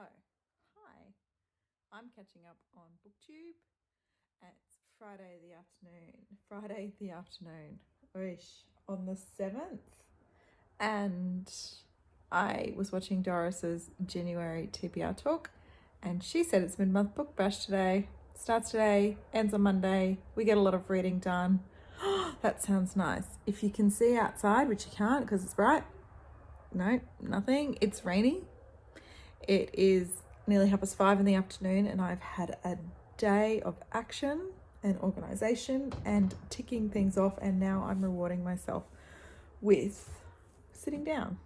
Hi, I'm catching up on BookTube. It's Friday the afternoon, on the 7th. And I was watching Doris's January TBR talk, and she said it's mid-month book bash today. Starts today, ends on Monday. We get a lot of reading done. That sounds nice. If you can see outside, which you can't because it's bright. No, nothing. It's rainy. It is nearly 5:30 in the afternoon, and I've had a day of action and organisation and ticking things off, and now I'm rewarding myself with sitting down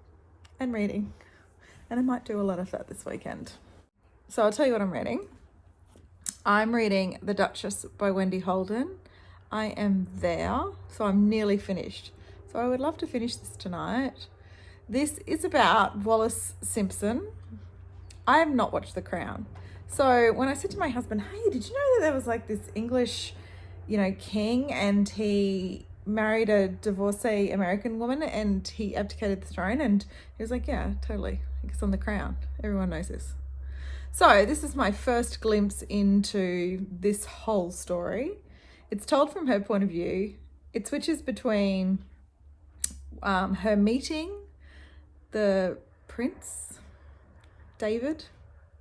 and reading, and I might do a lot of that this weekend. So I'll tell you what I'm reading. I'm reading The Duchess by Wendy Holden. I am there, so I'm nearly finished. So I would love to finish this tonight. This is about Wallace Simpson. I have not watched The Crown. So when I said to my husband, hey, did you know that there was like this English, king, and he married a divorcee American woman and he abdicated the throne? And he was like, yeah, totally. It's on The Crown. Everyone knows this. So this is my first glimpse into this whole story. It's told from her point of view. It switches between her meeting the prince, David,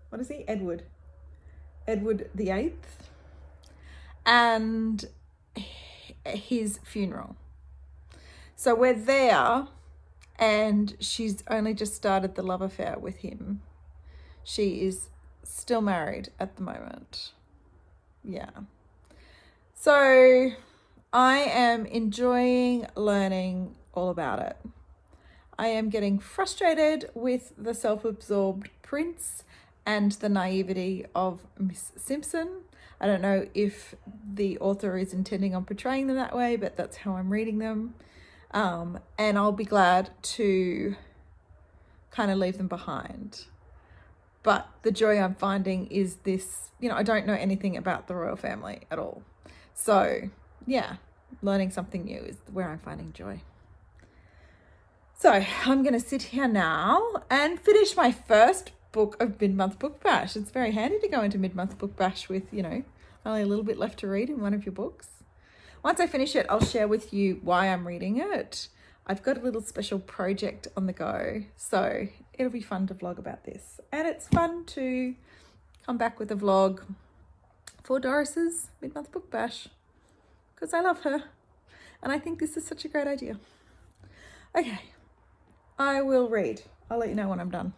what is he? Edward the 8th, and his funeral. So we're there, and she's only just started the love affair with him. She is still married at the moment. Yeah. So I am enjoying learning all about it. I am getting frustrated with the self-absorbed prince and the naivety of Miss Simpson. I don't know if the author is intending on portraying them that way, but that's how I'm reading them. And I'll be glad to kind of leave them behind. But the joy I'm finding is this, I don't know anything about the royal family at all. So yeah, learning something new is where I'm finding joy. So I'm going to sit here now and finish my first book of mid-month book bash. It's very handy to go into mid-month book bash with, only a little bit left to read in one of your books. Once I finish it, I'll share with you why I'm reading it. I've got a little special project on the go, so it'll be fun to vlog about this. And it's fun to come back with a vlog for Doris's mid-month book bash because I love her and I think this is such a great idea. Okay. I will read. I'll let you know when I'm done.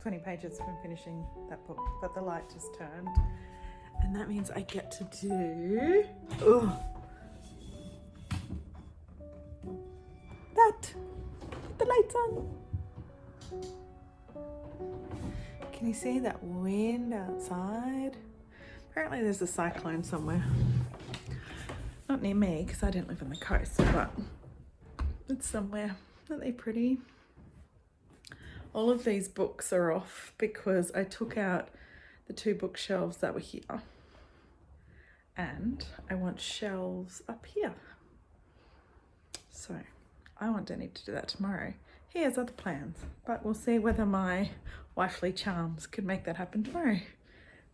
I'm 20 pages from finishing that book, but the light just turned. And that means I get to do that. Put the lights on. Can you see that wind outside? Apparently there's a cyclone somewhere. Not near me because I don't live on the coast, but it's somewhere. Aren't they pretty? All of these books are off because I took out the 2 bookshelves that were here. And I want shelves up here. So I want Danny to do that tomorrow. He has other plans, but we'll see whether my wifely charms can make that happen tomorrow.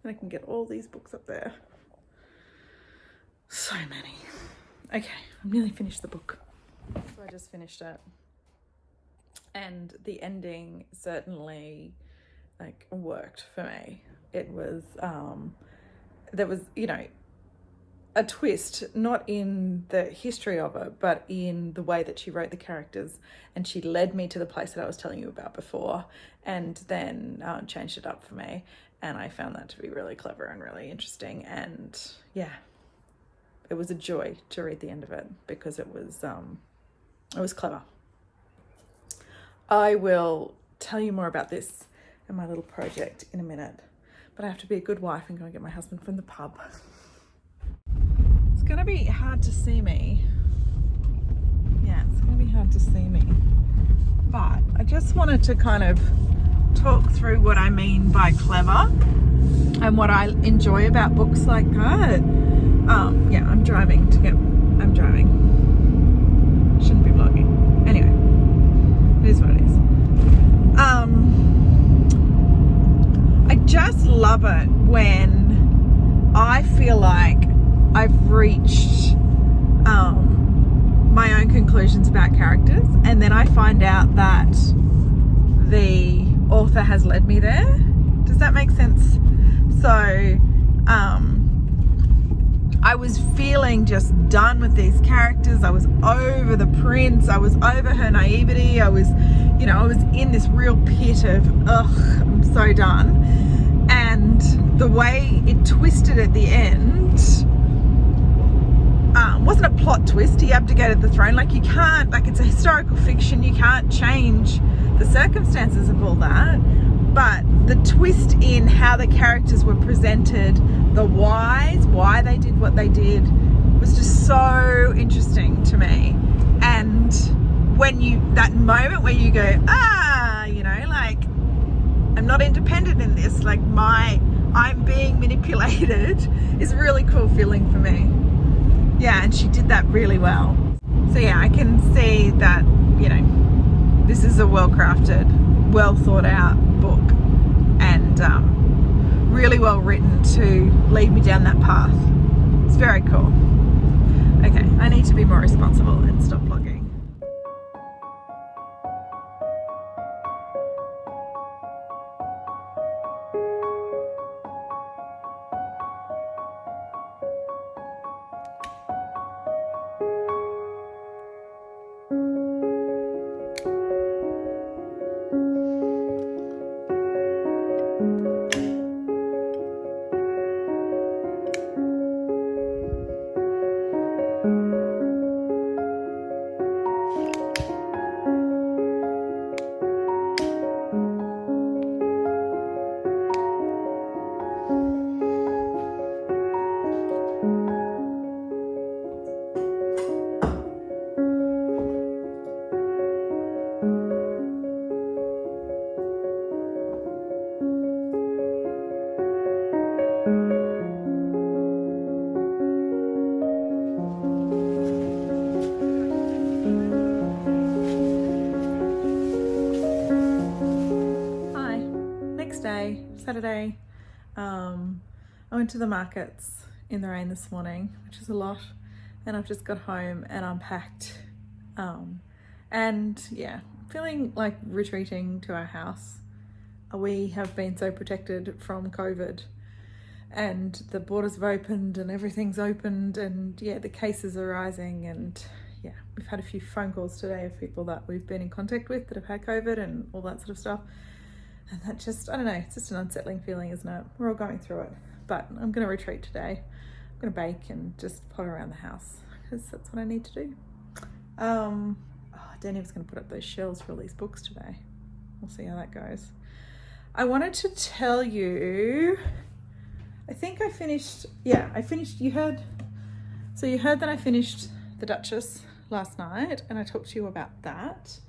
Then I can get all these books up there. So many. Okay, I'm nearly finished the book. So I just finished it. And the ending certainly worked for me. It was, there was, a twist, not in the history of it, but in the way that she wrote the characters. And she led me to the place that I was telling you about before and then changed it up for me. And I found that to be really clever and really interesting. And yeah, it was a joy to read the end of it because it was clever. I will tell you more about this and my little project in a minute, but I have to be a good wife and go and get my husband from the pub. It's going to be hard to see me. Yeah, it's going to be hard to see me. But I just wanted to kind of talk through what I mean by clever and what I enjoy about books like that. Yeah, I'm driving. Shouldn't be vlogging. Anyway, it is what it is. I just love it when I feel like I've reached my own conclusions about characters, and then I find out that the author has led me there. Does that make sense? So I was feeling just done with these characters. I was over the prince. I was over her naivety. I was in this real pit of, ugh, I'm so done. And the way it twisted at the end wasn't a plot twist. He abdicated the throne. Like, you can't, like, it's a historical fiction. You can't change the circumstances of all that. But the twist in how the characters were presented, the whys, why they did what they did, was just so interesting to me. And when that moment where you go, like, I'm not independent in this, like, I'm being manipulated, is a really cool feeling for me. Yeah, and she did that really well. So yeah, I can see that, this is a well-crafted, well thought out book, and really well written to lead me down that path. It's very cool. Okay, I need to be more responsible and stop vlogging. Saturday. I went to the markets in the rain this morning, which is a lot, and I've just got home and unpacked, and yeah, feeling like retreating to our house. We have been so protected from COVID, and the borders have opened and everything's opened, and yeah, the cases are rising, and yeah, we've had a few phone calls today of people that we've been in contact with that have had COVID and all that sort of stuff. And that just, I don't know, it's just an unsettling feeling, isn't it? We're all going through it. But I'm going to retreat today. I'm going to bake and just potter around the house because that's what I need to do. Danny was going to put up those shelves for all these books today. We'll see how that goes. I wanted to tell you, I think I finished, you heard that I finished The Duchess last night, and I talked to you about that.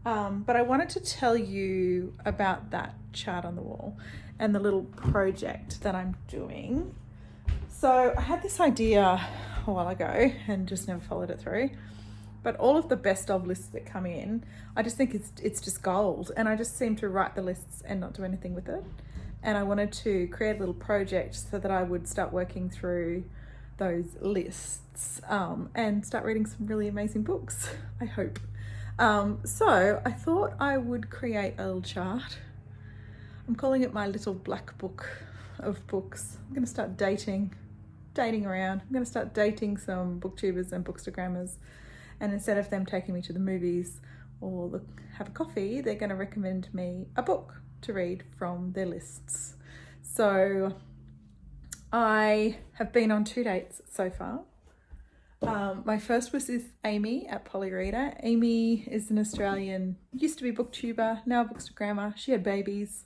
But I wanted to tell you about that chart on the wall and the little project that I'm doing. So I had this idea a while ago and just never followed it through. But all of the best of lists that come in, I just think it's just gold. And I just seem to write the lists and not do anything with it. And I wanted to create a little project so that I would start working through those lists and start reading some really amazing books, I hope. So I thought I would create a little chart. I'm calling it my little black book of books. I'm going to start dating around. I'm going to start dating some booktubers and bookstagrammers, and instead of them taking me to the movies or have a coffee, they're going to recommend me a book to read from their lists. So I have been on 2 dates so far. My first was with Amy at Polyreader. Amy is an Australian, used to be booktuber, now bookstagrammer. She had babies.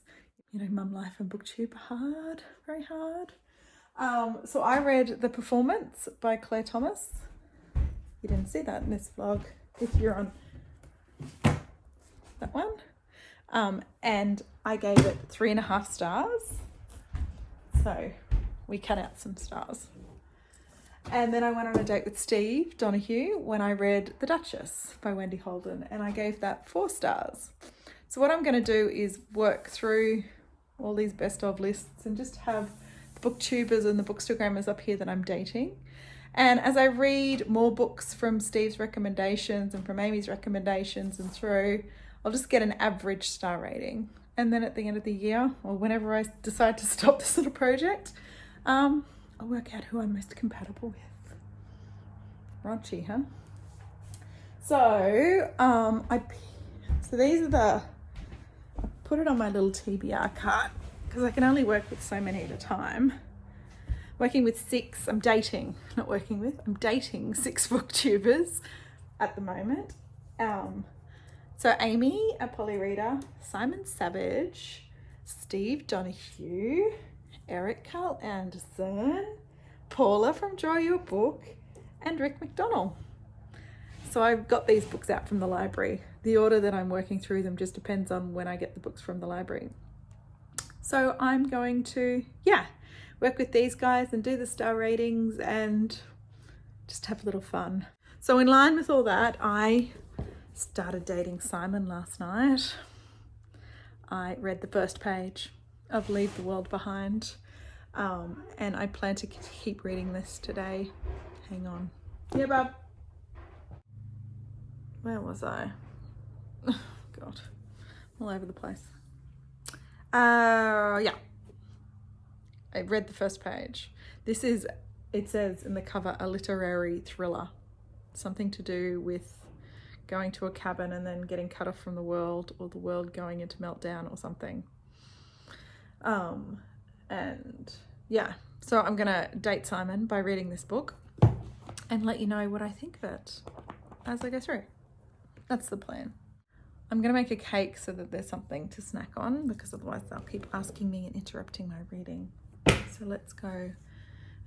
You know, mum life and booktube, hard, very hard. So I read The Performance by Claire Thomas. You didn't see that in this vlog if you're on that one. And I gave it 3.5 stars. So we cut out some stars. And then I went on a date with Steve Donahue when I read The Duchess by Wendy Holden, and I gave that 4 stars. So what I'm going to do is work through all these best of lists and just have the booktubers and the bookstagrammers up here that I'm dating. And as I read more books from Steve's recommendations and from Amy's recommendations and through, I'll just get an average star rating. And then at the end of the year, or whenever I decide to stop this little project, I'll work out who I'm most compatible with. Raunchy, huh? So, so these are I put it on my little TBR card because I can only work with so many at a time. Working with 6, I'm dating 6 booktubers at the moment. So Amy, a Polyreader, Simon Savage, Steve Donahue, Eric Carl Anderson, Paula from Draw Your Book, and Rick McDonald. So I've got these books out from the library. The order that I'm working through them just depends on when I get the books from the library. So I'm going to, work with these guys and do the star ratings and just have a little fun. So in line with all that, I started dating Simon last night. I read the first page of Leave the World Behind, and I plan to keep reading this today. Hang on. Yeah, bub. Where was I? Oh, God, all over the place. I read the first page. This is, it says in the cover, a literary thriller. Something to do with going to a cabin and then getting cut off from the world, or the world going into meltdown or something. So I'm gonna date Simon by reading this book and let you know what I think of it as I go through. That's the plan. I'm gonna make a cake so that there's something to snack on, because otherwise they'll keep asking me and interrupting my reading. So let's go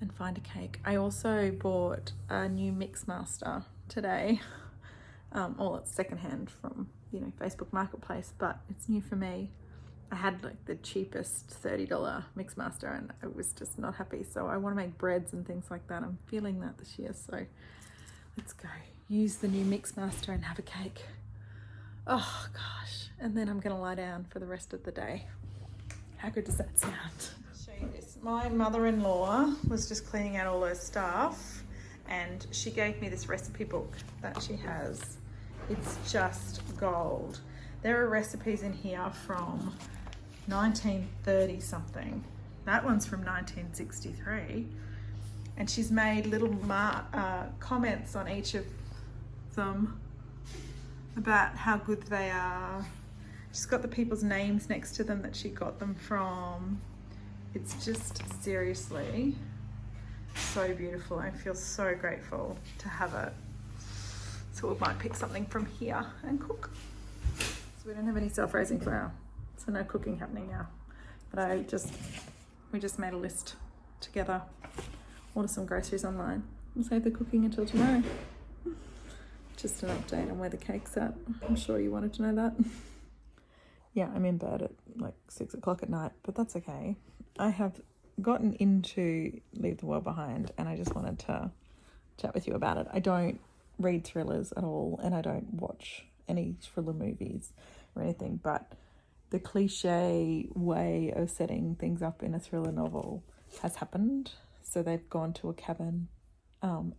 and find a cake. I also bought a new Mixmaster today. It's secondhand from, Facebook Marketplace, but it's new for me. I had like the cheapest $30 Mixmaster and I was just not happy. So I want to make breads and things like that. I'm feeling that this year. So let's go use the new Mixmaster and have a cake. Oh gosh. And then I'm going to lie down for the rest of the day. How good does that sound? I'll show you this. My mother-in-law was just cleaning out all her stuff and she gave me this recipe book that she has. It's just gold. There are recipes in here from 1930 something. That one's from 1963. And she's made little comments on each of them about how good they are. She's got the people's names next to them that she got them from. It's just seriously so beautiful. I feel so grateful to have it. So we might pick something from here and cook. So we don't have any self-raising flour, so no cooking happening now. But we just made a list together, order some groceries online, and save the cooking until tomorrow. Just an update on where the cake's at. I'm sure you wanted to know that. Yeah, I'm in bed at like 6 o'clock at night, but that's okay. I have gotten into Leave the World Behind and I just wanted to chat with you about it. I don't read thrillers at all and I don't watch any thriller movies or anything, but the cliche way of setting things up in a thriller novel has happened. So they've gone to a cabin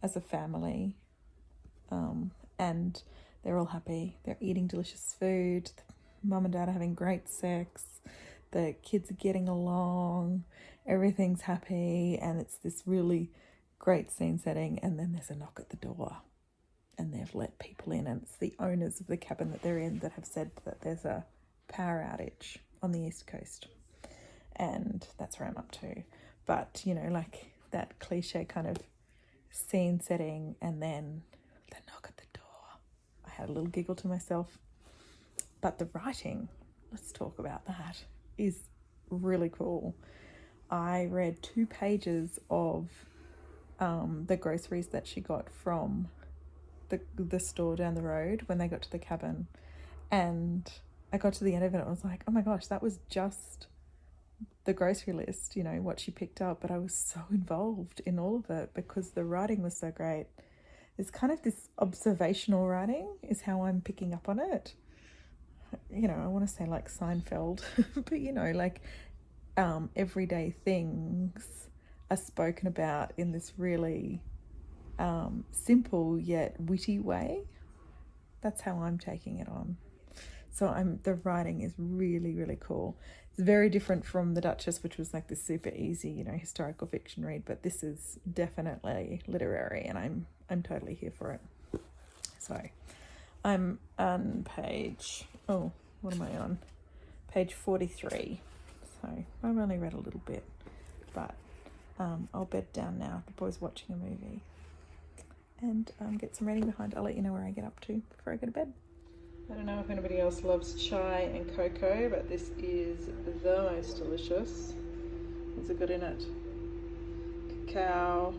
as a family and they're all happy. They're eating delicious food. Mum and dad are having great sex. The kids are getting along. Everything's happy and it's this really great scene setting, and then there's a knock at the door and they've let people in, and it's the owners of the cabin that they're in that have said that there's a power outage on the East Coast and that's where I'm up to. But, you know, like that cliche kind of scene setting and then the knock at the door. I had a little giggle to myself. But the writing, let's talk about that, is really cool. I read 2 pages of the groceries that she got from the store down the road when they got to the cabin, and I got to the end of it and I was like, oh my gosh, that was just the grocery list, you know, what she picked up. But I was so involved in all of it because the writing was so great. It's kind of this observational writing is how I'm picking up on it. You know, I want to say like Seinfeld, but you know, like everyday things are spoken about in this really simple yet witty way. That's how I'm taking it on. So the writing is really, really cool. It's very different from The Duchess, which was like this super easy, you know, historical fiction read, but this is definitely literary, and I'm totally here for it. So I'm on page, oh, what am I on? Page 43. So I've only read a little bit, but I'll bed down now. The boy's watching a movie, and get some reading behind. I'll let you know where I get up to before I go to bed. I don't know if anybody else loves chai and cocoa, but this is the most delicious. What's it got in it? Cacao.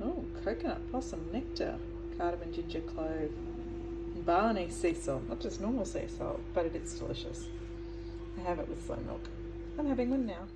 Oh, coconut, blossom, nectar, cardamom, ginger, clove, and Barney sea salt. Not just normal sea salt, but it is delicious. I have it with slow milk. I'm having one now.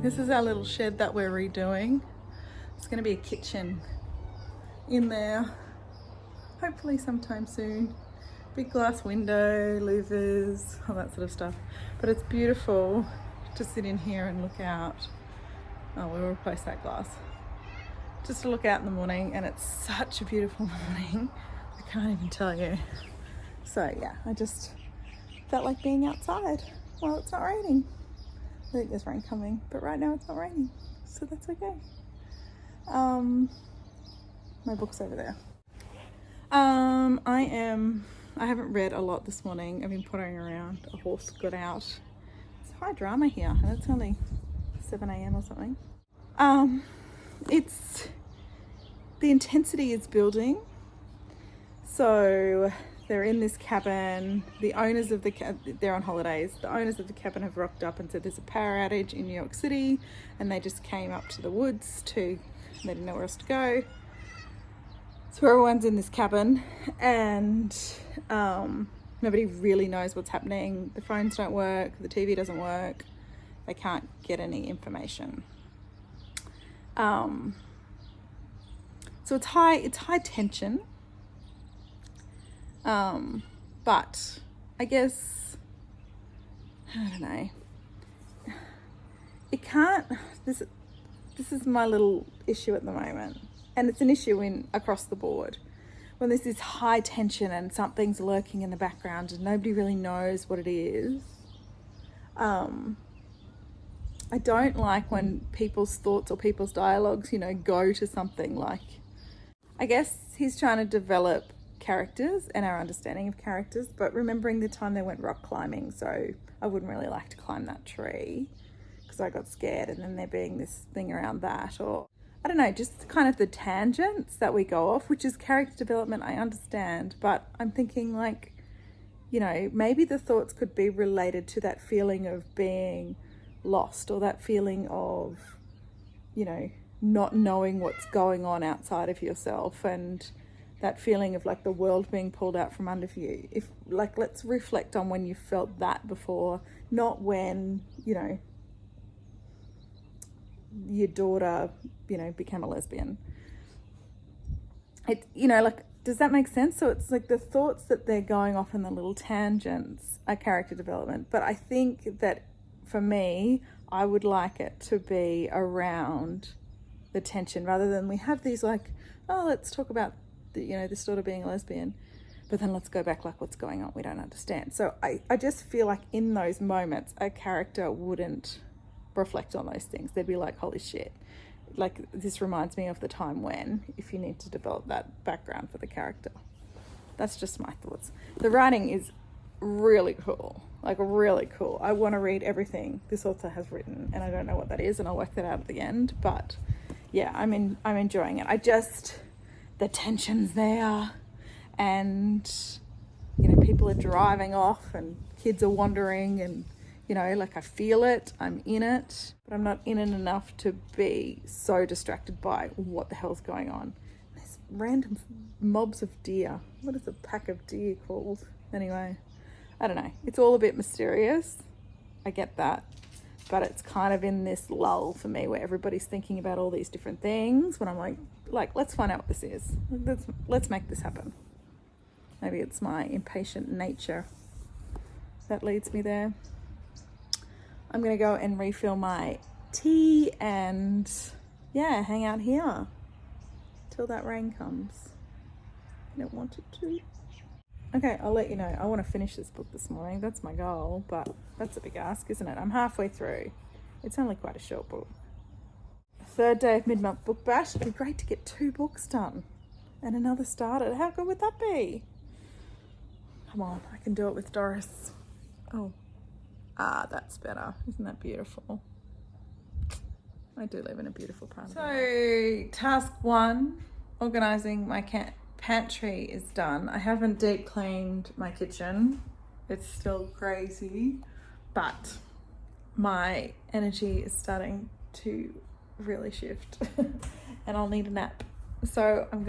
This is our little shed that we're redoing. It's going to be a kitchen in there, hopefully sometime soon. Big glass window, louvers, all that sort of stuff. But it's beautiful to sit in here and look out. Oh, we'll replace that glass. Just to look out in the morning, and it's such a beautiful morning. I can't even tell you. So yeah, I just felt like being outside while it's not raining. I think there's rain coming, but right now it's not raining, so that's okay. My book's over there. I haven't read a lot this morning. I've been pottering around. A horse got out. It's high drama here, and it's only 7 a.m. or something. The intensity is building. So they're in this cabin. The owners of the they're on holidays. The owners of the cabin have rocked up and said there's a power outage in New York City, and they just came up to the woods they didn't know where else to go. So everyone's in this cabin, and nobody really knows what's happening. The phones don't work. The TV doesn't work. They can't get any information. So it's high tension. But I guess, I don't know, it can't, this is my little issue at the moment, and it's an issue across the board, when there's this high tension and something's lurking in the background and nobody really knows what it is. I don't like when people's thoughts or people's dialogues, go to something like, I guess he's trying to develop characters and our understanding of characters, but remembering the time they went rock climbing, so I wouldn't really like to climb that tree because I got scared, and then there being this thing around that, or I don't know, just kind of the tangents that we go off, which is character development, I understand, but I'm thinking like, maybe the thoughts could be related to that feeling of being lost, or that feeling of, not knowing what's going on outside of yourself, and that feeling of like the world being pulled out from under you. If like, let's reflect on when you felt that before, not when, your daughter, became a lesbian. It, like, does that make sense? So it's like the thoughts that they're going off in the little tangents are character development. But I think that for me, I would like it to be around the tension, rather than we have these like, oh, let's talk about this daughter being a lesbian, but then let's go back, like, what's going on? We don't understand. So I just feel like in those moments, a character wouldn't reflect on those things. They'd be like, holy shit. Like, this reminds me of the time when, if you need to develop that background for the character. That's just my thoughts. The writing is really cool, like really cool. I want to read everything this author has written, and I don't know what that is, and I'll work that out at the end, but yeah, I'm enjoying it. The tension's there, and people are driving off and kids are wandering, and like, I feel it, I'm in it, but I'm not in it enough to be so distracted by what the hell's going on. There's random mobs of deer. What is a pack of deer called? Anyway, I don't know. It's all a bit mysterious. I get that. But it's kind of in this lull for me where everybody's thinking about all these different things, when I'm like, let's find out what this is. Let's make this happen. Maybe it's my impatient nature that leads me there. I'm going to go and refill my tea and, yeah, hang out here till that rain comes. I don't want it to. Okay, I'll let you know. I want to finish this book this morning. That's my goal, but that's a big ask, isn't it? I'm halfway through. It's only quite a short book. Third day of mid-month book bash. It'd be great to get 2 books done and another started. How good would that be? Come on, I can do it with Doris. Oh. That's better. Isn't that beautiful? I do live in a beautiful part of the world. So, task 1, organising my pantry is done. I haven't deep cleaned my kitchen. It's still crazy, but my energy is starting to really shift and I'll need a nap. So I'm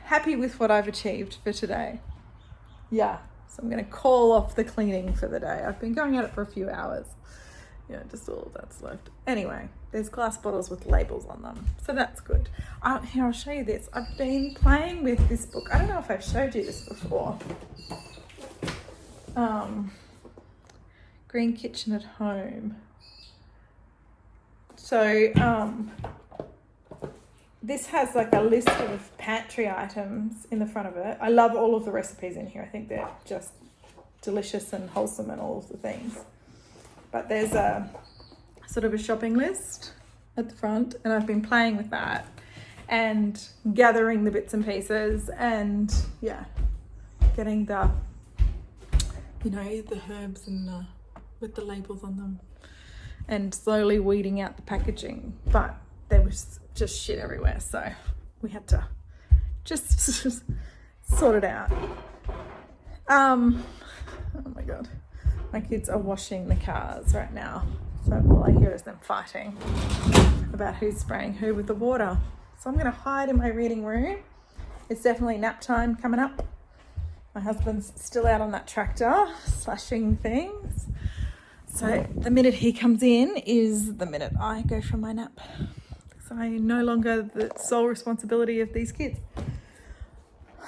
happy with what I've achieved for today. Yeah. So I'm going to call off the cleaning for the day. I've been going at it for a few hours. Yeah, just all of that's left. Anyway, there's glass bottles with labels on them, so that's good. Here, I'll show you this. I've been playing with this book. I don't know if I've showed you this before. Green Kitchen at Home. So, this has like a list of pantry items in the front of it. I love all of the recipes in here. I think they're just delicious and wholesome and all of the things. But there's a sort of a shopping list at the front, and I've been playing with that and gathering the bits and pieces and, yeah, getting the herbs and with the labels on them and slowly weeding out the packaging. But there was just shit everywhere, so we had to just sort it out. Oh my god, my kids are washing the cars right now, so all I hear is them fighting about who's spraying who with the water. So I'm gonna hide in my reading room. It's definitely nap time coming up. My husband's still out on that tractor slashing things, so the minute he comes in is the minute I go for my nap. I'm no longer the sole responsibility of these kids.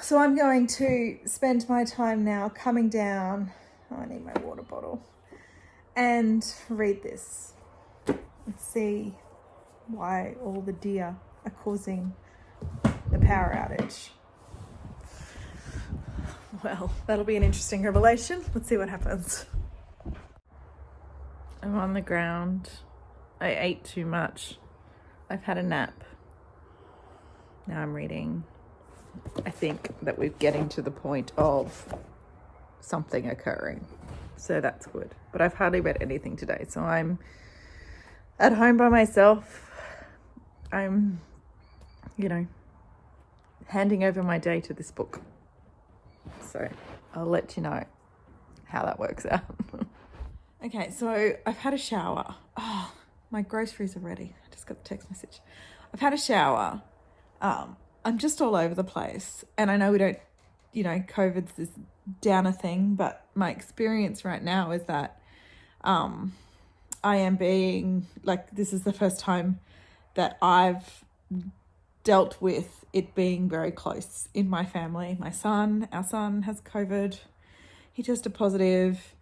So I'm going to spend my time now coming down. Oh, I need my water bottle. And read this and see why all the deer are causing the power outage. Well, that'll be an interesting revelation. Let's see what happens. I'm on the ground. I ate too much. I've had a nap. Now I'm reading. I think that we're getting to the point of something occurring. So that's good. But I've hardly read anything today. So I'm at home by myself. I'm, handing over my day to this book. So I'll let you know how that works out. Okay, so I've had a shower. Oh, my groceries are ready. I just got the text message. I've had a shower. I'm just all over the place. And I know we don't, COVID's this downer thing, but my experience right now is that I am being, this is the first time that I've dealt with it being very close in my family. Our son has COVID. He tested positive.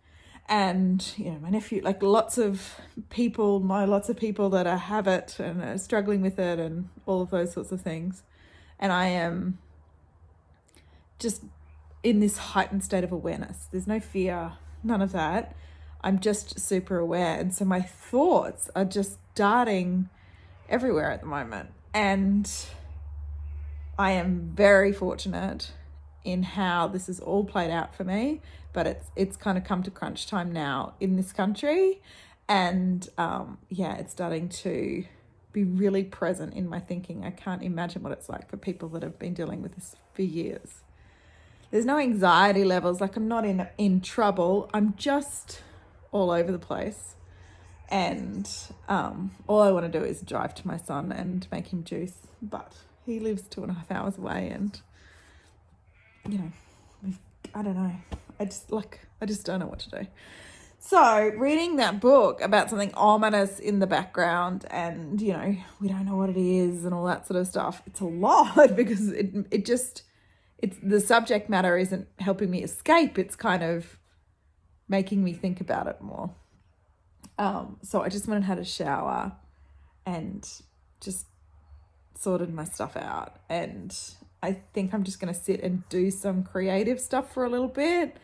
And, my nephew, lots of people that have it and are struggling with it and all of those sorts of things. And I am just in this heightened state of awareness. There's no fear, none of that. I'm just super aware. And so my thoughts are just darting everywhere at the moment. And I am very fortunate in how this has all played out for me, but it's kind of come to crunch time now in this country. And it's starting to be really present in my thinking. I can't imagine what it's like for people that have been dealing with this for years. There's no anxiety levels, I'm not in trouble. I'm just all over the place. And all I want to do is drive to my son and make him juice. But he lives 2.5 hours away and, I don't know. I just don't know what to do. So reading that book about something ominous in the background and, we don't know what it is and all that sort of stuff. It's a lot because it's the subject matter isn't helping me escape. It's kind of making me think about it more. So I just went and had a shower and just sorted my stuff out. And I think I'm just going to sit and do some creative stuff for a little bit.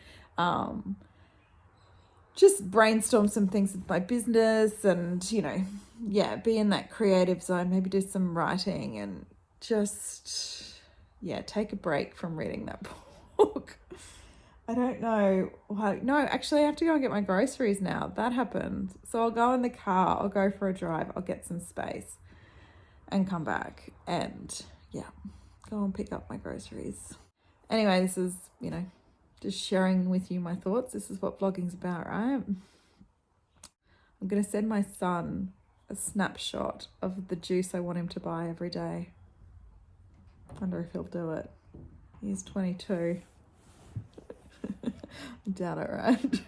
Just brainstorm some things with my business and, be in that creative zone, maybe do some writing and just, take a break from reading that book. I don't know why. No, actually I have to go and get my groceries now. That happened. So I'll go in the car, I'll go for a drive, I'll get some space and come back and, go and pick up my groceries. Anyway, this is, just sharing with you my thoughts. This is what vlogging's about, right? I'm going to send my son a snapshot of the juice I want him to buy every day. Wonder if he'll do it. He's 22. I doubt it, right?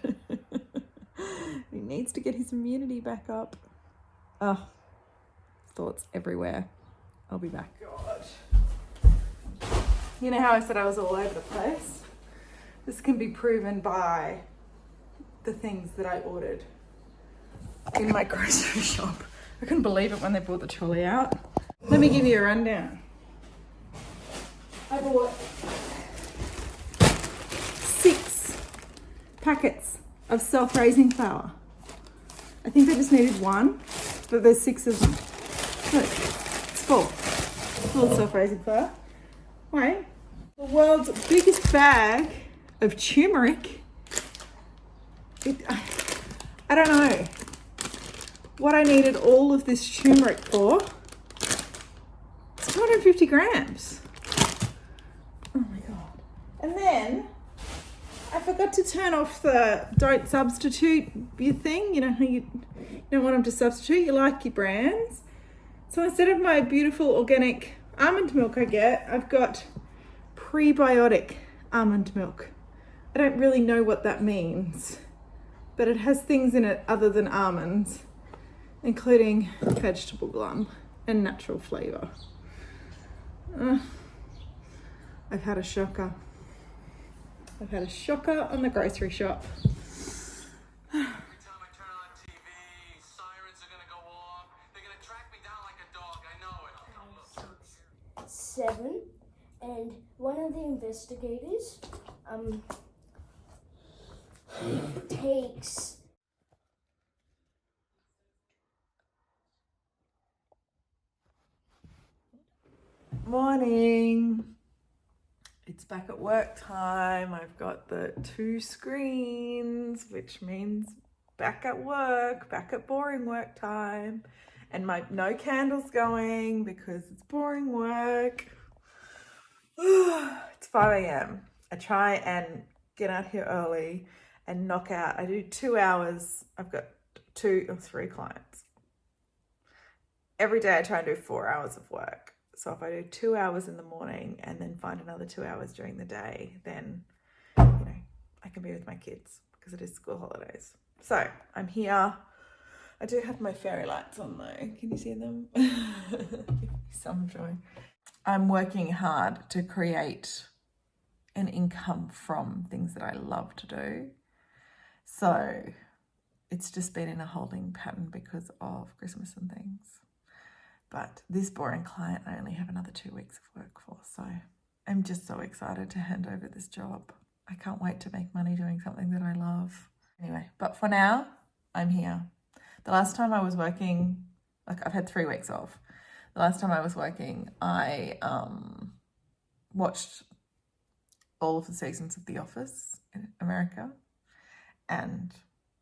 He needs to get his immunity back up. Oh, thoughts everywhere. I'll be back. God. You know how I said I was all over the place? This can be proven by the things that I ordered in my grocery shop. I couldn't believe it when they brought the trolley out. Let me give you a rundown. I bought 6 packets of self-raising flour. I think I just needed 1, but there's 6 of them. Look, it's full. Full of self-raising flour. Wait, the world's biggest bag of turmeric. I don't know what I needed all of this turmeric for. It's 250 grams. Oh my God. And then I forgot to turn off the don't substitute your thing. You know how you don't want them to substitute. You like your brands. So instead of my beautiful organic almond milk I've got prebiotic almond milk. I don't really know what that means, but it has things in it other than almonds, including vegetable glum and natural flavour. I've had a shocker. I've had a shocker on the grocery shop. Every time I turn on TV, sirens are gonna go off. They're gonna track me down like a of the investigators takes Morning. It's back at work time. I've got the 2 screens, which means back at work, back at boring work time. And my no candles going because it's boring work. It's 5 a.m. I try and get out here early and knock out. I do 2 hours. I've got 2 or 3 clients. Every day I try and do 4 hours of work. So if I do 2 hours in the morning and then find another 2 hours during the day, then, I can be with my kids because it is school holidays. So I'm here. I do have my fairy lights on though. Can you see them? Some joy. I'm working hard to create an income from things that I love to do. So it's just been in a holding pattern because of Christmas and things. But this boring client, I only have another 2 weeks of work for. So I'm just so excited to hand over this job. I can't wait to make money doing something that I love. Anyway, but for now, I'm here. The last time I was working, I've had 3 weeks off. The last time I was working, I watched all of the seasons of The Office in America. And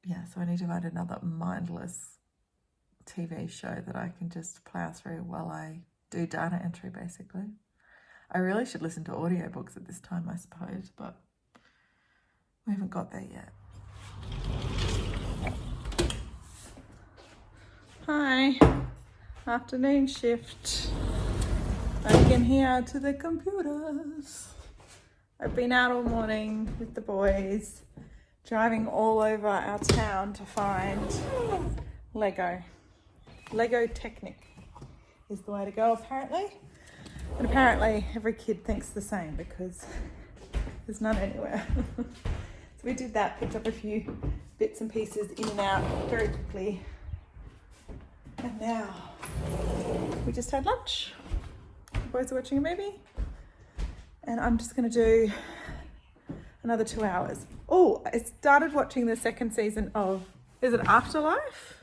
yeah, so I need to find another mindless TV show that I can just plow through while I do data entry, basically. I really should listen to audiobooks at this time, I suppose, but we haven't got there yet. Hi, afternoon shift. Back in here to the computers. I've been out all morning with the boys, driving all over our town to find Lego. Lego Technic is the way to go, apparently. And apparently every kid thinks the same because there's none anywhere. So we did that, picked up a few bits and pieces in and out very quickly. And now we just had lunch. The boys are watching a movie. And I'm just going to do another 2 hours. Oh, I started watching the second season of, is it Afterlife?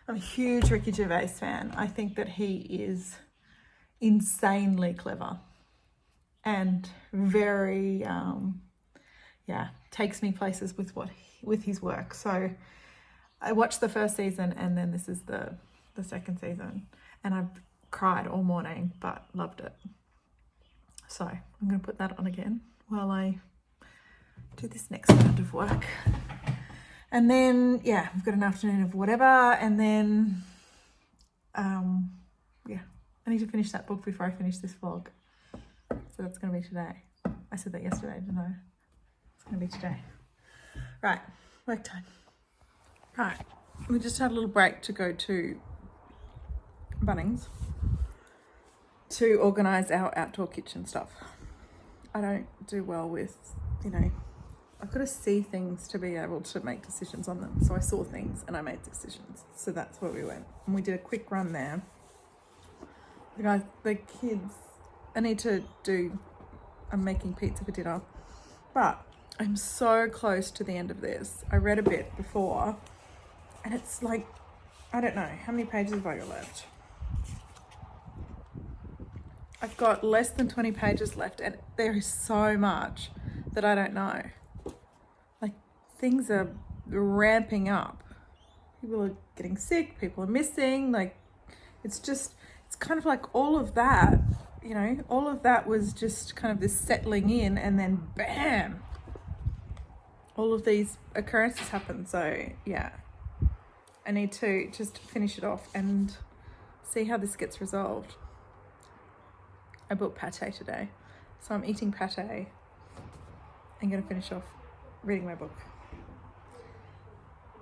I'm a huge Ricky Gervais fan. I think that he is insanely clever and very, takes me places with his work. So I watched the first season and then this is the second season and I've cried all morning but loved it. So I'm going to put that on again while I do this next round of work. And then, we've got an afternoon of whatever. And then, I need to finish that book before I finish this vlog. So that's going to be today. I said that yesterday, didn't I? It's going to be today. Right, work time. Right, we just had a little break to go to Bunnings to organise our outdoor kitchen stuff. I don't do well with, I've got to see things to be able to make decisions on them. So I saw things and I made decisions. So that's where we went. And we did a quick run there. The kids, I'm making pizza for dinner, but I'm so close to the end of this. I read a bit before and it's like, I don't know, how many pages have I got left? I've got less than 20 pages left and there is so much that I don't know. Things are ramping up. People are getting sick, people are missing, it's kind of like all of that, all of that was just kind of this settling in and then bam, all of these occurrences happen. So yeah, I need to just finish it off and see how this gets resolved. I bought pate today, so I'm eating pate. I'm going to finish off reading my book.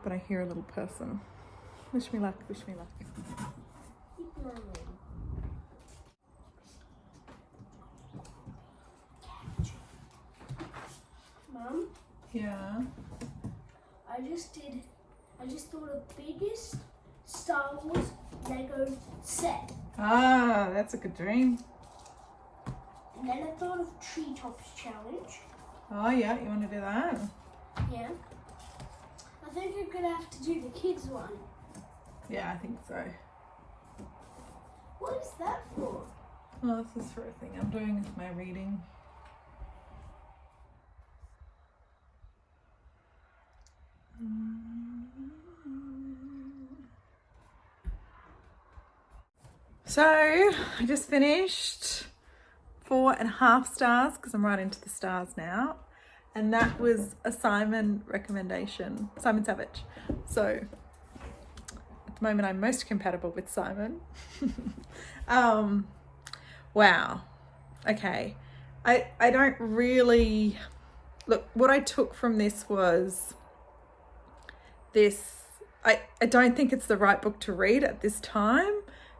But I hear a little person. Wish me luck, wish me luck. Mum? Yeah? I just thought of biggest Star Wars Lego set. Ah, that's a good dream. And then I thought of Treetops Challenge. Oh yeah, you want to do that? Yeah. I think I'm gonna have to do the kids one. Yeah, I think so. What is that for? Well, this is for a thing I'm doing with my reading. So I just finished 4.5 stars because I'm right into the stars now, and that was a Simon recommendation, Simon Savage. So at the moment I'm most compatible with Simon. Wow. Okay. I don't really look, what I took from this was this. I don't think it's the right book to read at this time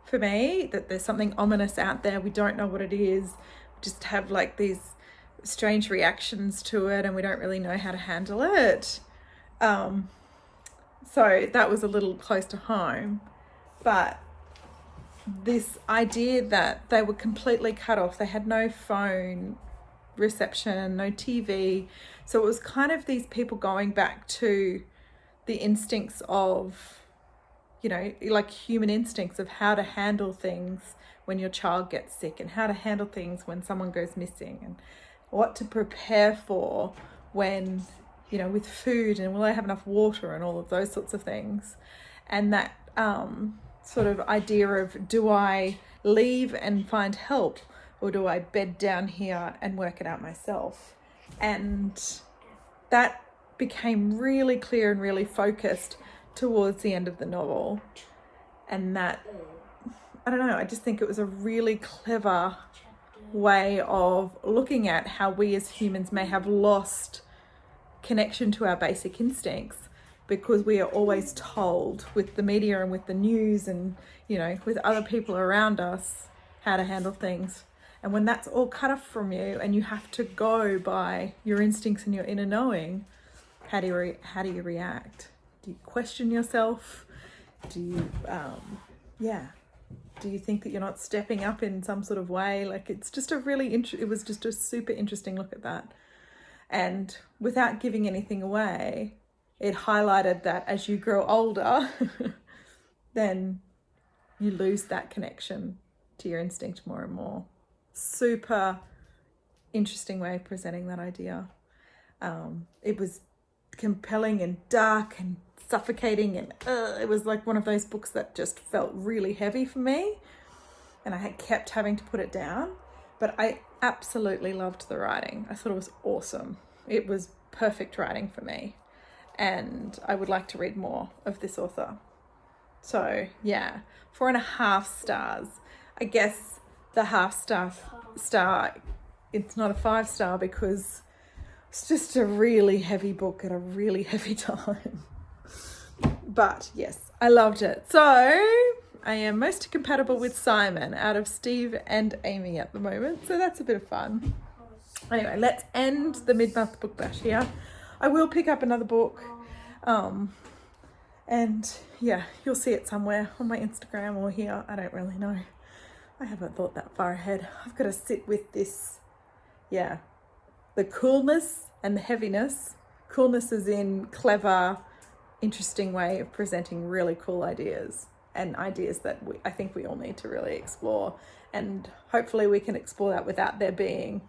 for me, that there's something ominous out there. We don't know what it is. We just have like these strange reactions to it and we don't really know how to handle it. So that was a little close to home. But this idea that they were completely cut off, they had no phone reception, no TV. So it was kind of these people going back to the instincts of, you know, like human instincts of how to handle things when your child gets sick and how to handle things when someone goes missing and what to prepare for when, you know, with food and will I have enough water and all of those sorts of things. And that sort of idea of, do I leave and find help or do I bed down here and work it out myself? And that became really clear and really focused towards the end of the novel. And that, I don't know, I just think it was a really clever way of looking at how we as humans may have lost connection to our basic instincts because we are always told with the media and with the news and, you know, with other people around us how to handle things. And when that's all cut off from you and you have to go by your instincts and your inner knowing, how do you react? Do you question yourself? Do you, do you think that you're not stepping up in some sort of way? Like, it's just a really, it was just a super interesting look at that. And without giving anything away, it highlighted that as you grow older, then you lose that connection to your instinct more and more. Super interesting way of presenting that idea. It was compelling and dark and suffocating, and it was like one of those books that just felt really heavy for me, and I had kept having to put it down. But I absolutely loved the writing. I thought it was awesome. It was perfect writing for me, and I would like to read more of this author. So yeah, 4.5 stars. I guess the half star, it's not a 5-star because it's just a really heavy book at a really heavy time. But yes, I loved it. So I am most compatible with Simon out of Steve and Amy at the moment. So that's a bit of fun. Anyway, let's end the mid-month book bash here. I will pick up another book. And yeah, you'll see it somewhere on my Instagram or here. I don't really know. I haven't thought that far ahead. I've got to sit with this, the coolness and the heaviness. Coolness is in clever, interesting way of presenting really cool ideas and ideas that I think we all need to really explore. And hopefully we can explore that without there being,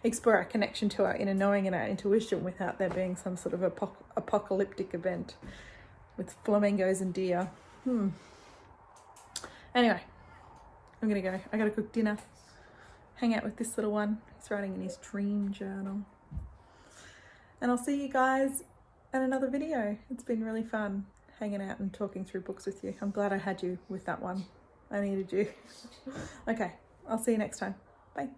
explore our connection to our inner knowing and our intuition without there being some sort of apocalyptic event with flamingos and deer. Anyway, I'm gonna go. I gotta cook dinner, hang out with this little one. He's writing in his dream journal. And I'll see you guys in another video. It's been really fun hanging out and talking through books with you. I'm glad I had you with that one. I needed you. Okay, I'll see you next time. Bye.